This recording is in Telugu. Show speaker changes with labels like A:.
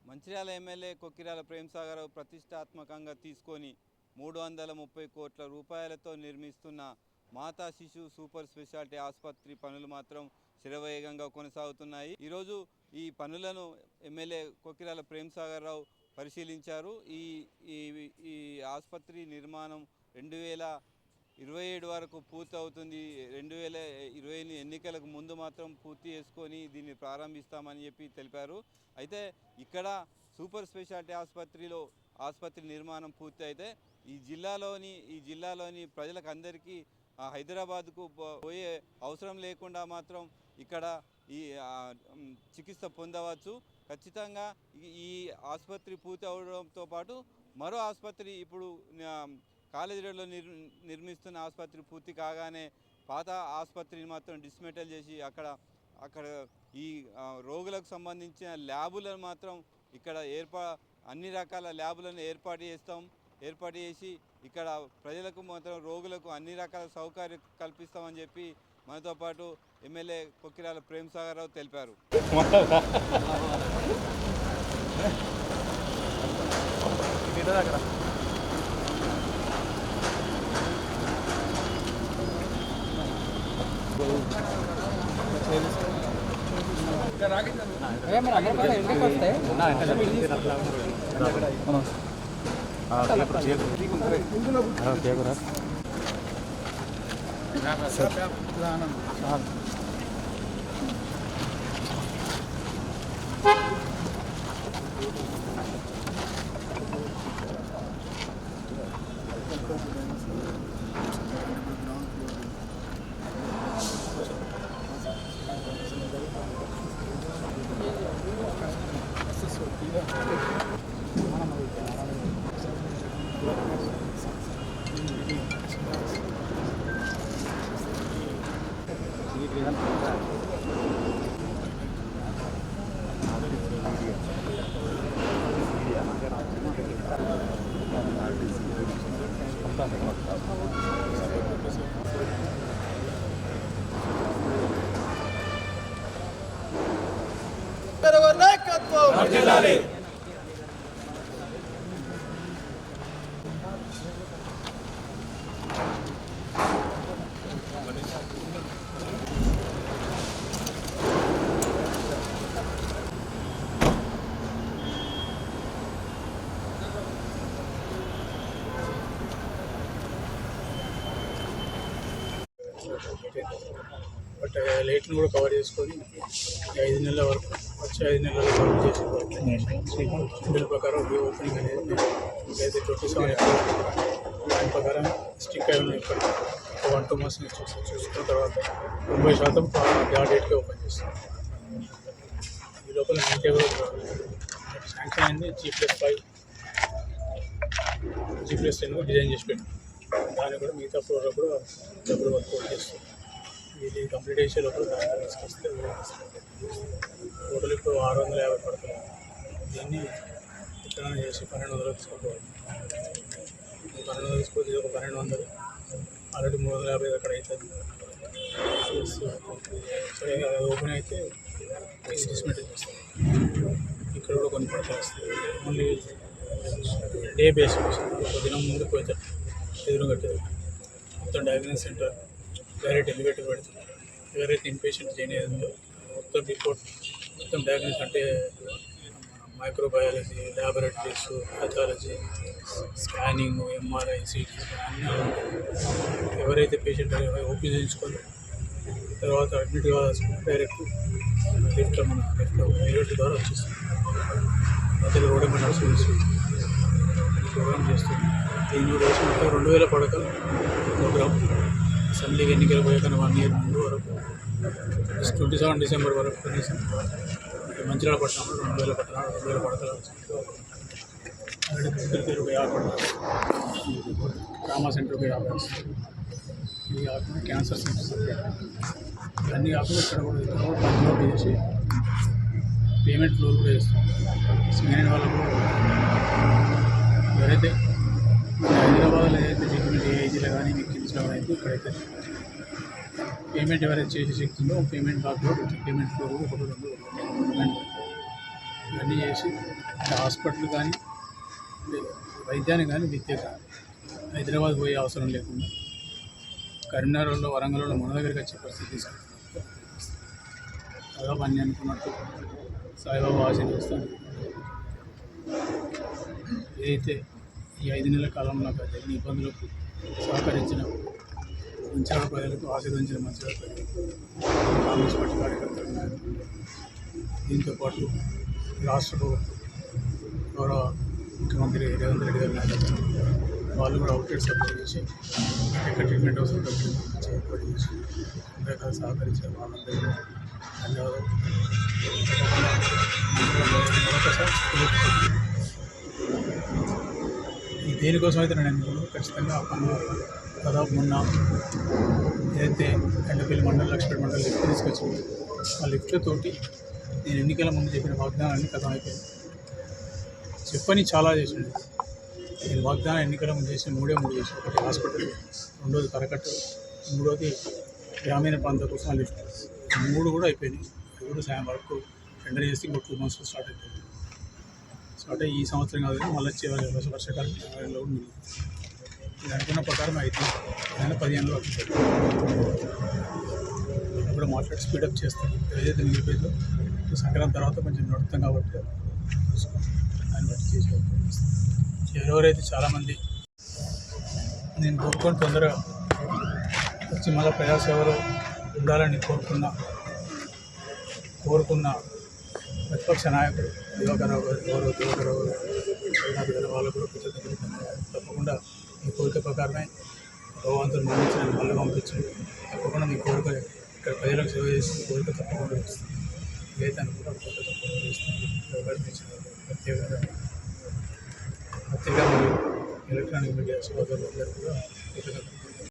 A: మంచిర్యాల ఎమ్మెల్యే కొక్కిరాల ప్రేమ్సాగర్ ప్రతిష్టాత్మకంగా తీసుకొని 330 కోట్ల రూపాయలతో నిర్మిస్తున్న మాతా శిశు సూపర్ స్పెషాలిటీ ఆసుపత్రి పనులు మాత్రం శరవేగంగా కొనసాగుతున్నాయి. ఈరోజు ఈ పనులను ఎమ్మెల్యే కొక్కిరాల ప్రేమ్సాగర్ పరిశీలించారు. ఈ ఆసుపత్రి నిర్మాణం 2027 వరకు పూర్తి అవుతుంది. 2028 ఎన్నికలకు ముందు మాత్రం పూర్తి చేసుకొని దీన్ని ప్రారంభిస్తామని చెప్పి తెలిపారు. అయితే ఇక్కడ సూపర్ స్పెషాలిటీ ఆసుపత్రి నిర్మాణం పూర్తి అయితే ఈ జిల్లాలోని ప్రజలకు అందరికీ హైదరాబాద్కు పోయే అవసరం లేకుండా మాత్రం ఇక్కడ ఈ చికిత్స పొందవచ్చు. ఖచ్చితంగా ఈ ఆసుపత్రి పూర్తి అవడంతో పాటు మరో ఆసుపత్రి ఇప్పుడు కాలేజీ రోడ్లో నిర్మిస్తున్న ఆసుపత్రి పూర్తి కాగానే పాత ఆసుపత్రిని మాత్రం డిస్మెటల్ చేసి అక్కడ ఈ రోగులకు సంబంధించిన ల్యాబులను మాత్రం ఇక్కడ అన్ని రకాల ల్యాబులను ఏర్పాటు చేసి ఇక్కడ ప్రజలకు మాత్రం రోగులకు అన్ని రకాల సౌకర్యం కల్పిస్తామని చెప్పి మనతో పాటు ఎమ్మెల్యే కొక్కిరాల ప్రేమ్సాగర్ తెలిపారు.
B: బట్ లైట్ను కూడా కవర్ చేసుకొని 5 నెలల వరకు వచ్చే 5 నెలలు కవర్ చేసి బిల్ ప్రకారం ఓపెనింగ్ అనేది అయితే 27 దాని ప్రకారం స్టిక్ అయి ఉన్నాయి. ఇప్పటికీ 1-2 months చూసుకున్న తర్వాత 90% ఆ డేట్కి ఓపెన్ చేస్తాం. ఈ లోపల మిగతా కూడా శాంక్షన్ అయింది. G+5 G+10 డిజైన్ చేసి పెట్టాం. దాన్ని కూడా మిగతా ఫ్లోర్లో కూడా డబ్బులు వర్క్ చేస్తాం. ఇది కంప్లీట్ చేసే లోపల దాన్ని తీసుకొస్తే టోటల్ ఇప్పుడు 650 పడుతుంది. దీన్ని ఇక్కడ చేసి 1200 తీసుకోవాలి. 1200 తీసుకొని ఇది ఒక 1200 ఆల్రెడీ 350 అక్కడ అవుతుంది. సరే అది ఓపెన్ అయితే డిస్మెంటల్ చేస్తాం. ఇక్కడ కూడా కొన్ని పడతాయి వస్తాయి. ఓన్లీ డే బేస్ ఒక దినం ముందు పోతారు ఎదురు కట్టేది. మొత్తం డయాగ్నోస్ సెంటర్ డైరెక్ట్ ఎలివేటర్ పెడతారు. ఎవరైతే ఇన్పేషెంట్ జాయిన్ అయ్యిందో మొత్తం రిపోర్ట్ మొత్తం డయాగ్నోస్ అంటే microbiology, laboratories, pathology, scanning, MRI, CT అన్నీ ఎవరైతే పేషెంట్ ఓపీ చేయించుకొని తర్వాత అడ్మిట్ కావాల్సుకుంటే డైరెక్ట్ లిఫ్ట్లో మన ఎలివేటర్ ద్వారా వచ్చేస్తుంది. మధ్యలో రోడ్ ఎమర్జెన్సీ ప్రోగ్రామ్ చేస్తుంది. దీని రోజు మొత్తం 2000 పడకలు ప్రోగ్రామ్ అసెంబ్లీకి ఎన్నికలు పోయాక 1 year ముందు వరకు 27 December వరకు కనీసం మంచిర్యాల పట్టణంలో 2000 పట్టణాలు 2000 పడకలు ఆల్రెడీ 50 పడకలు, ట్రామా సెంటర్ 50, ఇది కాకుండా క్యాన్సర్ సెంటర్ ఇవన్నీ కాకుండా ఇక్కడ కూడా కంట్రోల్ చేసి పేమెంట్ ఫ్లోర్ కూడా చేస్తాం. సిమెంట్ వాళ్ళకు ఎవరైతే హైదరాబాద్లో ఏదైతే ట్రీట్మెంట్ ఏజీలో కానీ మీకు కిమ్స్లో కానీ అయితే ఇక్కడైతే పేమెంట్ ఎవరైతే చేసే శక్తి ఉందో పేమెంట్ బాక్లో పేమెంట్ ఫ్లోర్ కూడా 1-2 ఇవన్నీ చేసి అంటే హాస్పిటల్ కానీ అంటే వైద్యానికి కానీ విద్య కానీ హైదరాబాద్ పోయే అవసరం లేకుండా కరీంనగర్లో వరంగల్లో మన దగ్గరికి వచ్చే పరిస్థితి తీసుకుంటున్నాం. దాదాపు అన్నీ అనుకున్నట్టు సాయిబాబా ఆశీర్వదిస్తాను. ఏదైతే ఈ 5 నెలల కాలంలో నాకు జరిగిన ఇబ్బందులకు సహకరించిన మంచిగా ప్రజలకు ఆశీర్వదించిన మంచిగా ప్రజలకు కాంగ్రెస్ పార్టీ కార్యకర్తలు నాయకులు, దీంతో పాటు రాష్ట్ర ప్రభుత్వం గౌరవ ముఖ్యమంత్రి రేవంత్ రెడ్డి గారి నాయకత్వం వాళ్ళు కూడా అవుట్లెట్ సపోర్ట్ చేసి ఎక్కడ ట్రీట్మెంట్ అవసరం చేసి ఏర్పాటు చేసి రకాల సహకరించిన వాళ్ళందరికీ ధన్యవాదాలు. మరొకసారి ఈ దేనికోసం అయితే నేను ఎన్నుకున్నాను ఖచ్చితంగా ఆ పనులు దాదాపు మొన్న ఏదైతే ఎండపల్లి మండలం లక్ష్మీ మండలం లిఫ్ట్ తీసుకొచ్చింది ఆ లిఫ్ట్లతోటి నేను ఎన్నికల ముందు చెప్పిన వాగ్దానాన్ని కథం అయిపోయింది. చెప్పని చాలా చేసింది. నేను వాగ్దానం ఎన్నికల ముందు చేసిన 3 చేసిన. ఒకటి హాస్పిటల్, రెండోది కరకట్ట, మూడోది గ్రామీణ ప్రాంత కోసం లిఫ్ట్. 3 కూడా అయిపోయినాయి. అది కూడా సాయం వరకు టెండర్ చేసి ఇంకో 2 months స్టార్ట్ అయిపోయింది. స్టార్ట్ అయ్యి ఈ సంవత్సరం కాదు కానీ మళ్ళీ వచ్చే వర్షాకాలం కూడా మిగిలింది. ఇది అనుకున్న ప్రకారం అయితే నేను 15 అవుతుంది కూడా మాట్లాడి స్పీడప్ చేస్తాను. ఏదైతే మిగిలిపోయిందో సంక్రాంతి తర్వాత కొంచెం నడుస్తాం కాబట్టి దాన్ని బట్టి చేసే ఎవరెవరైతే చాలామంది నేను కోరుకొని తొందరగా వచ్చి మళ్ళీ ప్రజాసేవలో ఉండాలని కోరుకున్న ప్రతిపక్ష నాయకుడు దివాకర్రావు గారు, దివాకర్రావు గారు వాళ్ళు కూడా కృతజ్ఞతలు. తప్పకుండా మీ కోరిక ప్రకారమే భగవంతుడు నిర్మించిన మళ్ళీ పంపించండి. తప్పకుండా మీ కోరిక ఇక్కడ ప్రజలకు సేవ చేసి కోరిక తప్పకుండా ఇస్తుంది. ఏదైతే అనుకుంటే కోరిక తప్పకుండా ఇస్తుంది. ప్రత్యేకంగా మరియు ఎలక్ట్రానిక్ మీడియా సోదరులందరూ కూడా కృతజ్ఞతలు.